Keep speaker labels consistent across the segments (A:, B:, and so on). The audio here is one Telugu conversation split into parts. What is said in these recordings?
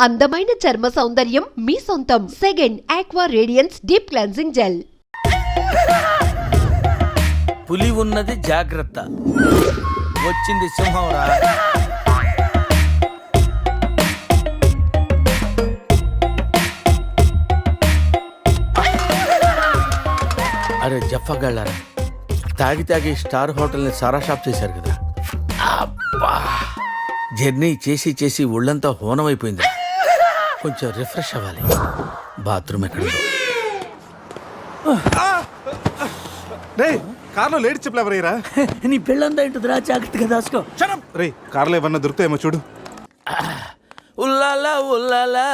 A: అందమైన చర్మ సౌందర్యం మీ సొంతం. Second aqua radiance deep cleansing gel.
B: పులి ఉన్నది జాగ్రత్త, వచ్చింది సింహంరా. అరే జఫాగాళ్ళారా, తాగి తాగి స్టార్ హోటల్ని సారా షాప్ చేశారు కదా. అబ్బా, జర్నీ చేసి చేసి ఒళ్ళంతా హోనమైపోయింది. కొంచెం రిఫ్రెష్ అవ్వాలి. బాత్రూమ్ ఎక్కడుందో.
C: కార్లో లేడీ చెప్పులు ఎవరయ్యరా?
B: నీ పెళ్ళంతా ఇంటుందిరా, జాగ్రత్తగా దాసుకో.
C: రే, కార్లో ఏమన్నా దొరుకుతాయేమో చూడు.
B: ఉల్లాలా ఉల్లాలా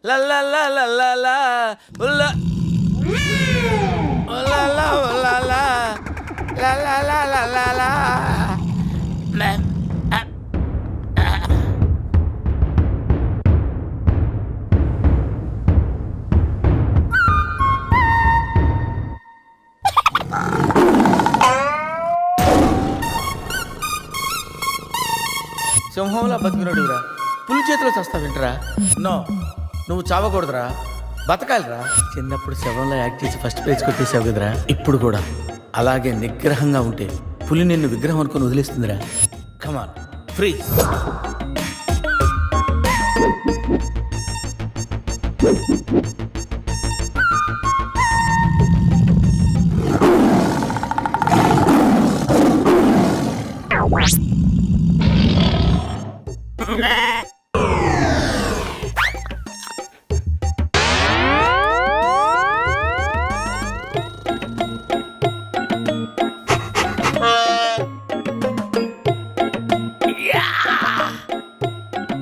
B: లల్లాలా లల్లాలా ఉల్లా ఉల్లాలా ఉల్లాలా లల్లాలా లల్లాలా. సింహంలా బతికినడురా, పులి చేతిలో చస్తావేంట్రా? నో, నువ్వు చావకూడదురా, బతకాలిరా. చిన్నప్పుడు శవంలో యాక్ట్ చేసి ఫస్ట్ పేజ్ కొట్టేసావు కదరా, ఇప్పుడు కూడా అలాగే నిగ్రహంగా ఉంటే పులి నిన్ను విగ్రహం అనుకుని వదిలేస్తుందిరా. కమాన్, ఫ్రీ.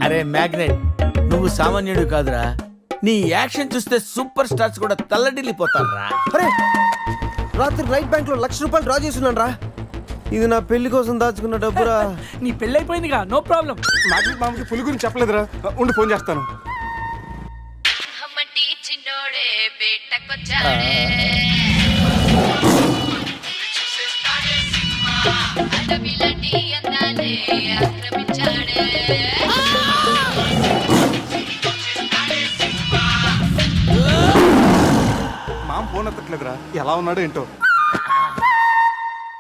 B: అరే మ్యాగ్నెట్, నువ్వు సామాన్యుడు కాదురా. నీ యాక్షన్ చూస్తే సూపర్ స్టార్స్ కూడా తల్లడిల్లిపోతారా.
D: అరే, రాత్రి రైట్ బ్యాంక్ లో ₹1,00,000 డ్రా చేస్తున్నాను రా. ఇది నా పెళ్లి కోసం దాచుకున్న డబ్బురా.
E: నీ పెళ్ళి అయిపోయిందిగా, నో ప్రాబ్లం.
C: మామకి పులి గురించి చెప్పలేదురా, ఉండి ఫోన్ చేస్తాను. మామ ఫోన్ ఎత్తట్లేదురా, ఎలా ఉన్నాడు ఏంటో.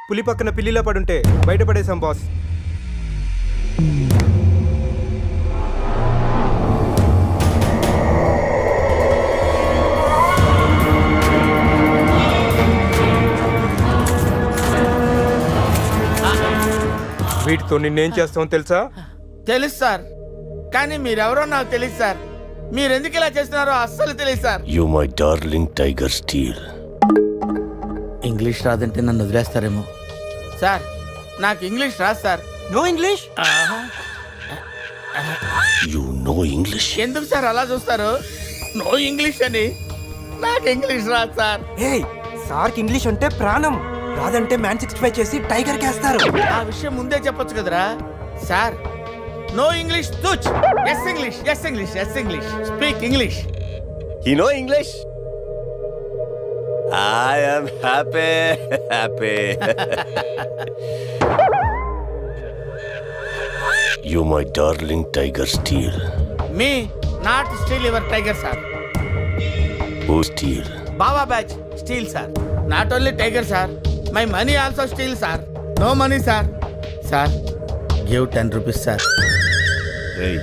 D: పులి పక్కన పిల్లిలో పడుంటే బయటపడేసాం బాస్. వీటితో నిన్నేం చేస్తామో తెలుసా?
B: తెలుసు సార్, కానీ మీరెవరో నాకు తెలియదు సార్. మీరు ఎందుకు ఇలా చేస్తున్నారో అస్సలు తెలియదు sir.
F: You my darling tiger steel.
B: English రాదంటే నన్ను వదిలేస్తారేమో సార్. నాకు ఇంగ్లీష్ రాదు sir.
D: No English?
F: You know English?
B: ఎందుకు సార్ అలా చూస్తారు? నో ఇంగ్లీష్ అని. నాకు ఇంగ్లీష్ రాదు సార్.
D: సార్కి ఇంగ్లీష్ అంటే ప్రాణం. రాదంటే మ్యాన్ 65 చేసి టైగర్ కేస్తారు.
B: ఆ విషయం ముందే చెప్పొచ్చు కదరా sir. No English touch. Yes English, yes English, yes English. Speak English.
F: You know English? I am happy. You my darling tiger steel.
B: మీ not steal your tiger sir.
F: Who steal?
B: Baba batch steal sir. Not only tiger sir, my money also steal sir. No money sir. Sir give 10 rupees sir.
F: Hey.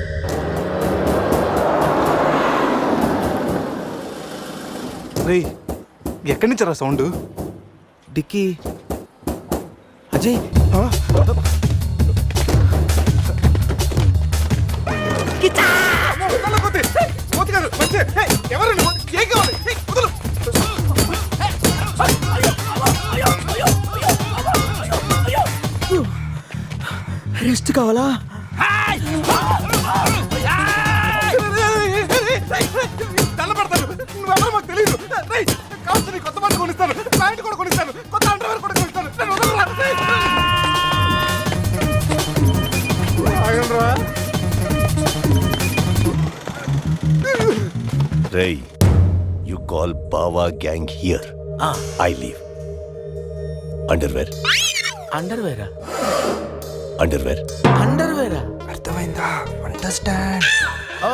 C: రే, ఎక్కడి నుంచి రా సౌండ్?
D: డిక్కీ, అజయ్. రెస్ట్ కావాలా?
C: తెల్లబడతాను, నువ్వెవరో మాకు తెలియదు. కావచ్చు నీ కొత్త బట్టలు కొనిస్తాను, ప్యాంట్ కూడా కొనిస్తాను, కొత్త అండర్వేర్ కూడా కొనిస్తాను.
F: Ray, you call Bawa gang here. I leave. Underwear.
B: అండర్వేరా?
F: Underwear.
B: అండర్వేరా?
D: అర్థమైందా? అండర్స్టాండ్.
B: ఓ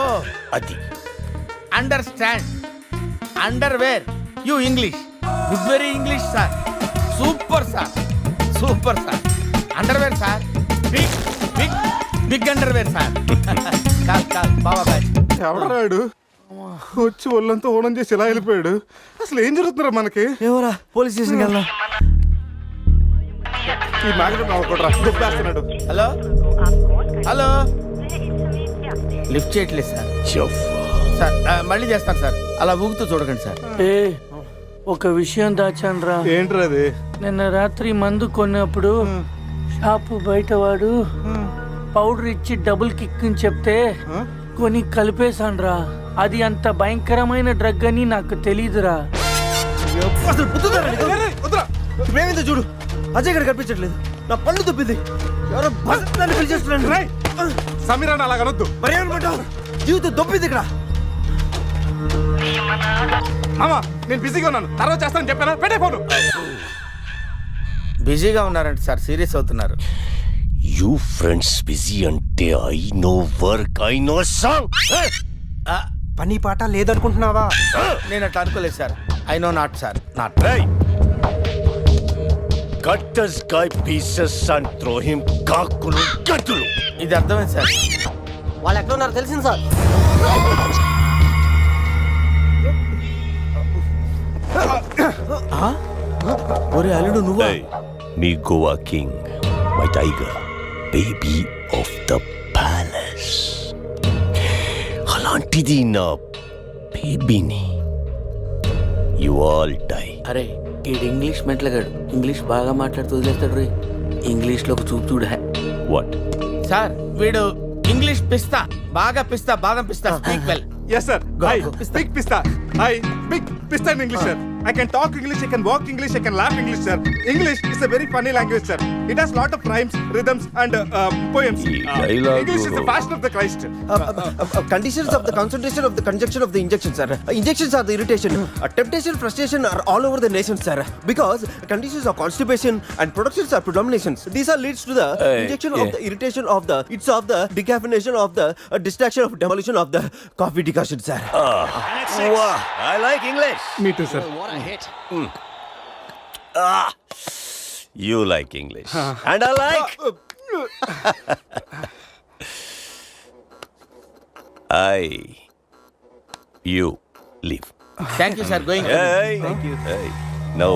F: అది
B: understand underwear you English good very English sir super sir super sir underwear sir big big big underwear sir call call బాబా బ్యాచ్
C: ఎవడరాడు వచ్చి ఒళ్ళంతా ఓనం చేసి ఇలా వెళ్ళిపోయాడు. అసలు ఏం జరుగుతుందిరా మనకి?
D: ఏమోరా పోలీస్ స్టేషన్కి వెళ్దాం.
C: ఈ మ్యాగ్నెట్ నవ్వకూడరా దెబ్బేస్తున్నాడు.
B: హలో హలో లిఫ్ట్ చేయట్లేదు సార్. సార్ మళ్ళీ చేస్తాను సార్. అలా ఊగుతూ చూడకండి సార్.
E: ఏ ఒక విషయం దాచాన్రా.
C: ఏంట్రా అది?
E: నిన్న రాత్రి మందు కొన్నప్పుడు షాపు బయట వాడు పౌడర్ ఇచ్చి డబుల్ కిక్ అని చెప్తే కొని కలిపేశాన్రా. అది అంత భయంకరమైన డ్రగ్ అని నాకు తెలీదురా.
D: అసలు బుద్ధుదారా నీకు?
C: వద్దురా.
D: ఇప్పుడేమైందో చూడు. అజయ్ గారు కనిపించట్లేదు. నా పళ్ళు తప్పింది. ఎవరో బస్ నన్ను పిలిచేస్తున్నాను.
C: రేయ్, సమీరాన్ని అలా కనొద్దు.
D: మరి ఏమనుకుంటావు? జీవితం దొప్పింది ఇక్కడ.
C: మామా నేను బిజీగా ఉన్నాను, తర్వాత చేస్తానని చెప్పాను. పెట్టే ఫోను.
B: బిజీగా ఉన్నారంట సార్. సీరియస్ అవుతున్నారు.
F: యూ ఫ్రెండ్స్ బిజీ అంటే I know work, I know song.
D: పని పాట లేదనుకుంటున్నావా?
B: నేను అట్లా అనుకోలేదు sir. I know not sir. Not
F: Cut this guy pieces and throw him కాకులు గట్టులు.
B: ఇది అర్థమైంది సార్.
D: వాళ్ళు ఎక్కడ ఉన్నారో తెలిసింది సార్.
B: ఒరే అల్లుడు నువ్వు
F: మీ Goa king, my tiger, baby of the palace. అలాంటిది నా బేబీని. You all die.
B: అరే ఈడు ఇంగ్లీష్ మెంట్లగాడు. ఇంగ్లీష్ బాగా మాట్లాడుతూ వదిలేస్తాడు రే. ఇంగ్లీష్లో ఒక చూపు చూడ.
F: వాట్?
B: సార్ వీడు ఇంగ్లీష్ పిస్తా, బాగా పిస్తా, బాదం పిస్తా. Speak well.
C: Yes sir.
B: Go,
C: Hi,
B: go.
C: big pista. Hi, big pista in English sir. I can talk English, I can walk English, I can laugh English sir. English is a very funny language sir. It has lot of rhymes, rhythms and poems.
F: dialogue
C: English is the fashion of the Christ.
D: Conditions of the concentration of the conjunction of the injection, sir. Injections are the irritation. Temptation, frustration are all over the nation, sir. Because conditions of constipation and productions are predominations. These are leads to the injection of the irritation of the, it's of the decaffeination of the distraction of demolition of the coffee decoction, sir.
F: Wow, I like English.
C: Me too sir.
F: You like English. And I like. You leave.
B: Thank you sir. Going.
F: Hey. Thank you. Hey. Now,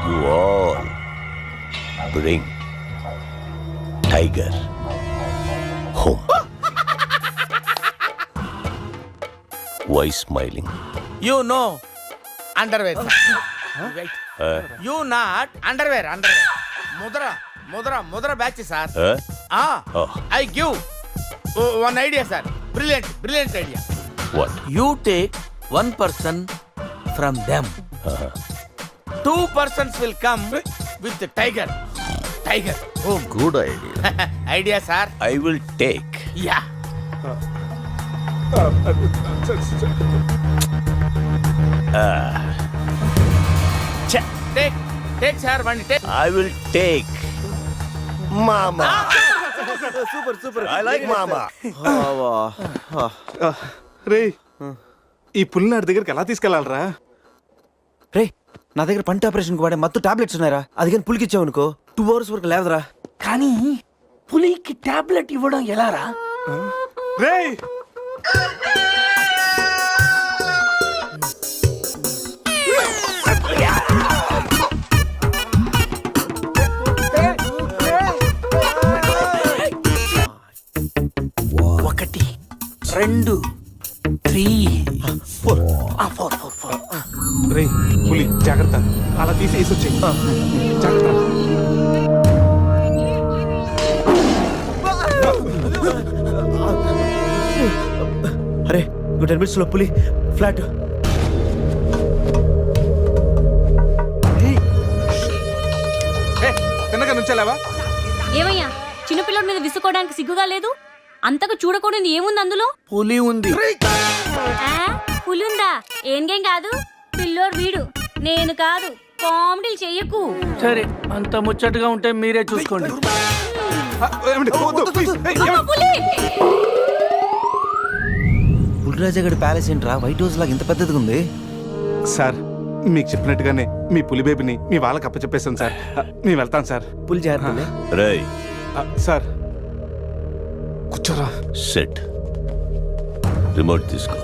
F: you all bring Tiger home. Why smiling?
B: You know underwear. You not underwear. Underwear Mudra Mudra Mudra batch sir.
F: Oh.
B: I give one idea sir. Brilliant brilliant idea.
F: What?
B: You take 1 person from them. 2 persons will come with the tiger. Tiger home.
F: Good idea.
B: Idea sir.
F: I will take.
B: Yeah. Take take sir. One take.
F: I will take Mama.
D: Super, super.
F: I like Mama.
C: రే ఈ పుల్లినాడి దగ్గరికి ఎలా తీసుకెళ్ళాలరా?
D: రే నా దగ్గర పంట ఆపరేషన్ వాడే మత్తు టాబ్లెట్స్ ఉన్నారా? అది కానీ పులికి ఇచ్చావు అనుకో 2 hours వరకు లేవదరా.
E: కానీ పులికి టాబ్లెట్ ఇవ్వడం ఎలారా?
C: రే
E: ఒకటి 2 3 4
C: రే పులి జాగ్రత్త, అలా తీసి వేసి వచ్చేయి. జాగ్రత్త.
D: అరే 10 minutes లో పులి ఫ్లాట్.
C: తిన్నగా నుంచెలావా?
G: ఏమయ్యా చిన్నపిల్లడి మీద విసుకోవడానికి సిగ్గుగా లేదు? అంతకు చూడకూడదు ఏముంది అందులో?
E: పులి ఉంది.
G: ఆ, పులి ఉందా? ఏం కాదు, పిల్లోడు వీడు, నేను కాదు. కామెడీలు చెయ్యకు.
E: సరే అంత ముచ్చటగా ఉంటే మీరే చూసుకోండి.
C: ఏమండి? వద్దు, please. ఏయ్,
G: అమ్మ,
C: ఏమండి?
G: పులి!
D: పులిరాజగడ్ ప్యాలెస్ ఏంట్రా వైట్ హౌస్ లాగా ఇంత పెద్దదిగా ఉంది?
C: సార్ మీకు చెప్పినట్టుగానే మీ పులి బేబీని మీ వాళ్ళకి అప్పచెప్పేస్తాను సార్. మేము వెళ్తాం సార్.
D: పులి జాగ్రత్త.
F: రేయ్
C: సార్ కూర్చోరా.
F: సెట్ రిమోట్ తీసుకో,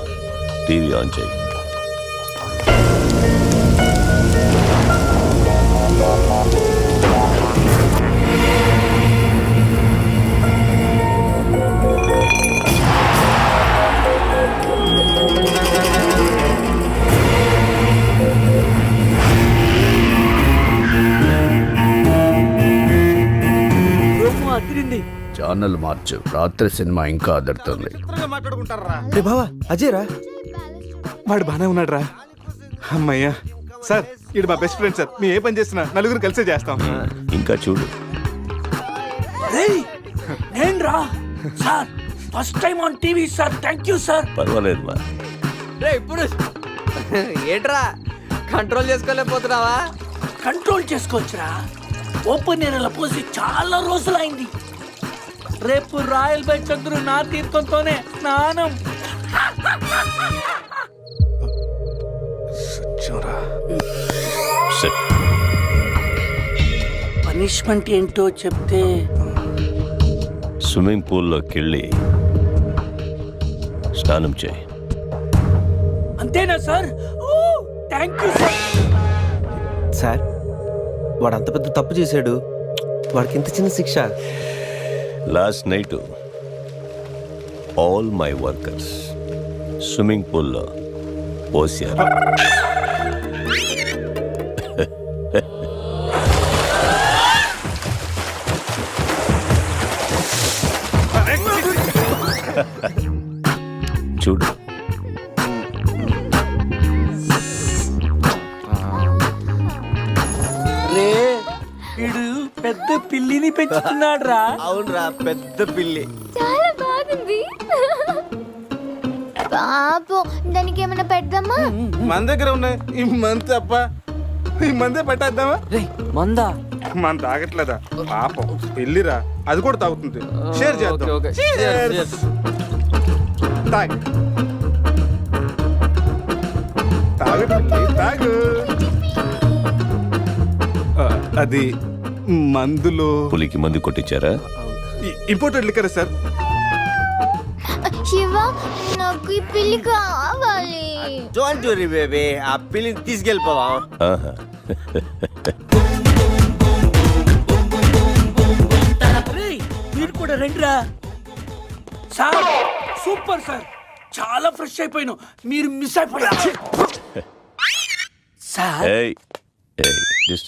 F: టీవీ ఆన్ చేయి.
H: ఛానల్ మార్చు, రాత్రి సినిమా ఇంకా అదరుతుంది.
C: మాట్లాడుకుంటారా?
D: రే బావా అజయ్ రా.
C: వాడు బానే ఉన్నాడు రా. అమ్మయ్యా సార్, ఇది మా బెస్ట్ ఫ్రెండ్ సార్. మేము ఏ పని చేసినా నలుగురు కలిసే చేస్తాం.
F: ఇంకా చూడు.
E: నేను రా sir, first time on TV sir. Thank you sir.
F: పర్వాలేదు మా.
I: ఏంట్రా కంట్రోల్ చేసుకోలేకపోతున్నావా?
E: కంట్రోల్ చేసుకోవచ్చురా. ఓపెన్ ఏరియాలో పోసి చాలా రోజులైంది. రేపు రాయల్ బై చంద్రు నా తీర్థంతోనే స్నానం.
F: సెట్.
E: పనిష్మెంట్ ఏంటో చెప్తే
F: స్విమ్మింగ్ పూల్లోకి వెళ్ళి స్నానం చేయి.
E: అంతేనా సార్? Thank you sir.
D: సార్ వాడు అంత పెద్ద తప్పు చేశాడు, వాడికి ఇంత చిన్న శిక్ష.
F: Last night all my workers swimming పూల్లో పోసారు. చూడు.
E: రే వీడు పెద్ద పిల్లిని పెంచుతున్నాడు రా.
D: అవునరా, పెద్ద పిల్లి.
J: చాలా బాగుంది. పాపం దానికి ఏమైనా పెడదామా?
C: మన దగ్గర ఉన్నాయి ఈ మంత్ తప్ప. ఈ మందే పెట్టేద్దామా?
I: మందా?
C: మన తాగట్లేదా పాపం? పెళ్ళిరా, అది కూడా తాగుతుంది. షేర్ చేద్దాం. Cheers. తాగు తాగు పిల్లి, తాగు. అది మందులో
F: పులికి మందు కొట్టించారా?
C: Imported liquor sir.
J: శివ, నాకు ఈ పిల్లి కావాలి.
D: డోంట్ వరీ బేబీ, ఆ పిల్లిని తీసుకెళ్ళిపోదాం.
F: ఆహా.
E: రేయ్, మీరు కూడా రండిరా. సార్ సూపర్ సార్, చాలా ఫ్రెష్ అయిపోయాను. మీరు మిస్ అయిపోయారు సార్.
F: ఏయ్ ఏయ్, just